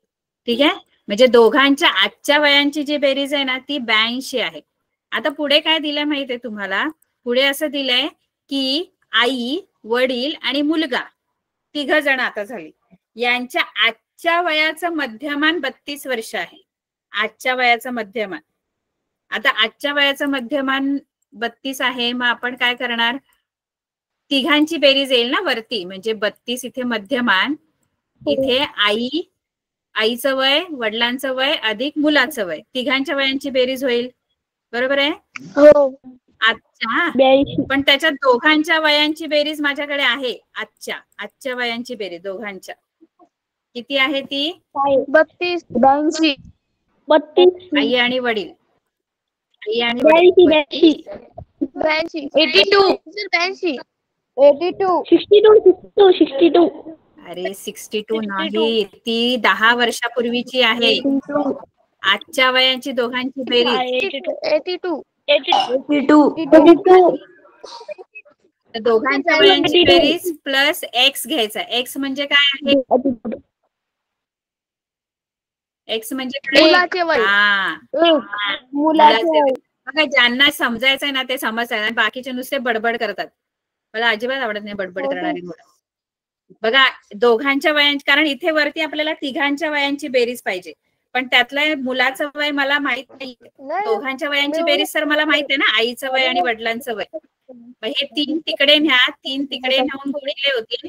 ठीक आहे, म्हणजे दोघांच्या आजच्या वयांची जी बेरीज आहे ना ती 82 आहे. आता पुढे काय दिलंय माहितीये तुम्हाला? पुढे असं दिलंय की आई, वडील आणि मुलगा 3 जण आता झाली. यांच्या आजच्या वयाचं मध्यमान 32 वर्ष आहे. आजच्या वयाचं मध्यमान. आता आजच्या वयाचं मध्यमान 32 आहे. मग आपण काय करणार? तिघांची बेरीज येईल ना वरती, म्हणजे 32 इथे मध्यमान, इथे आईचं वय, वडिलांचं वय अधिक मुलाचं वय, तिघांच्या वयांची बेरीज होईल. बरोबर आहे? हो. आजच्या, 82. पण त्याच्यात दोघांच्या वयांची बेरीज माझ्याकडे आहे. आजच्या वयांची बेरीज दोघांच्या किती आहे ती? 32 82 32. आई आणि वडील. आई आणि 82. वडील. 82 82 82 62. अरे 62 नाही, ती 10 वर्षापूर्वीची आहे. आजच्या वयांची दोघांची बेरीज 82 तर दोघांच्या वयांची बेरीज प्लस एक्स घ्यायचा. एक्स म्हणजे काय आहे? एक्स म्हणजे काय? मुलाचे वय. हा, मुलाचे वय. बघा, ज्यांना समजायचंय ना ते समजतंय, आणि बाकीचे नुसते बडबड करतात. मला अजिबात आवडत नाही बडबड करणारी मुलं. बघा, दोघांच्या वयांची, कारण इथे वरती आपल्याला तिघांच्या वयांची बेरीज पाहिजे, पण त्यातलं मुलाचं वय मला माहित नाही. दोघांच्या वयांची बेरीज तर मला माहित आहे ना, आईचं वय आणि वडिलांचं वय. मग हे 3 तिकडे न्या, 3 तिकडे नेऊन गुणिले होतील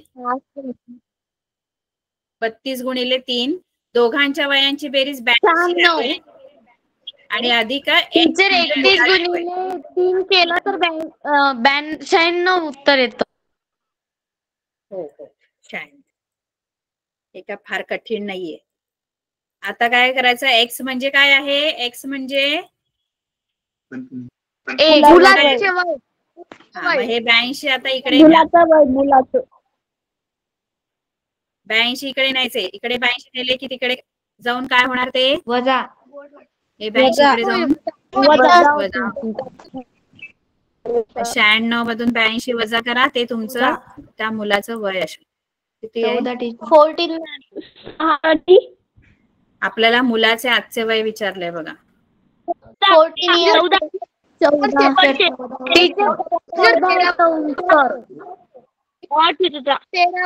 32 गुणिले 3. दोघांच्या वयांची बेरीज 82 आणि अधिक टीचर 31 गुणिले 3 केला तर 96 उत्तर येतं. हो हो, छान. हे काय फार कठीण नाहीये. आता काय करायचं? एक्स म्हणजे काय आहे? एक्स म्हणजे मुलाचे वय. हा, मग हे 82 आता इकडे मुलाचं 82 इकडे न्यायचे. इकडे 82 नेले की तिकडे जाऊन काय होणार? ते वजा. हे 82 इकडे जाऊन वजा. 96 मधून 82 वजा करा, ते तुमचं त्या मुलाचं वय असेल. किती आहे? 14. आपल्याला मुलाचे आजचे वय विचारलंय बघा. 14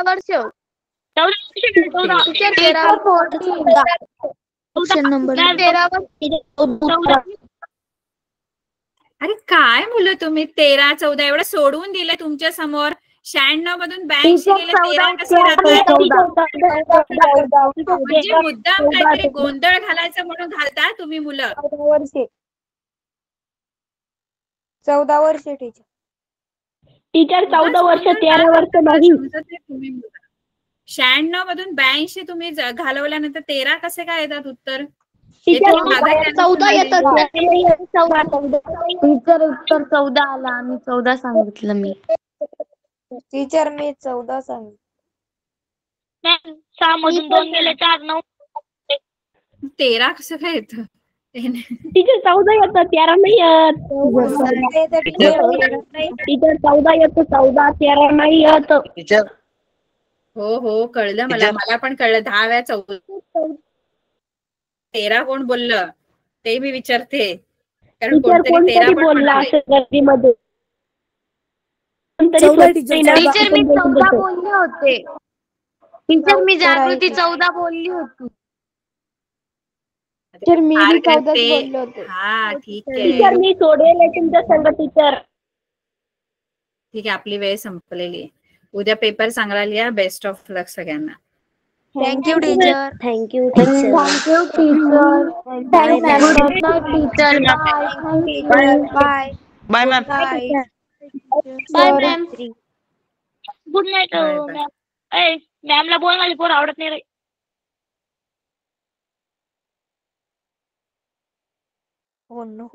वर्ष. अरे काय मुलं तुम्ही, 13 14 एवढं सोडवून दिलं तुमच्या समोर. 96 मधून 82 गेले, 13 कसे राहतात? म्हणजे मुद्दाम काहीतरी गोंधळ घालायचा म्हणून घालता तुम्ही मुलं. 14 वर्षे टीचर. टीचर 14 वर्ष 13 वर्ष नाही. 96 मधून 82 तुम्ही घालवल्यानंतर 13 कसे काय येतात उत्तर? टीचर 14 येतात. टीचर उत्तर 14 आला. आम्ही 14 सांगितलं. मी टीचर मी 14 सांगितलं. 6 मधून 2 गेले 4 9. 13 कसं काय येतं? टीचर 14 येतं 13 नाही येत. टीचर 14 येतं 14 13 नाही येत. हो हो, कळलं मला पण कळलं. 10 वेळा 14. 13 कोण बोललं ते मी विचारते, कारण कोणतरी 13 पण बोलला म्हणाले. असं गर्दीमध्ये. टीचर मी 14 बोलले होते. टीचर मी जागृती 14 बोलली होती. टीचर मी फार 14 करते. बोलले होते. हा, ठीक टीचर आहे मी सोडेल तुमच्या संग टीचर. ठीक आहे, आपली वेळ संपलेली आहे. उद्या पेपर चांगला लिहा. बेस्ट ऑफ लक सगळ्यांना. Thank you teacher. Thank you teacher. Good night teacher. Bye. Bye ma'am. Bye ma'am. Good night Bye, bye. Ma'am. मॅमला बोल, माझी पोर आवडत नाही रे. हो नो.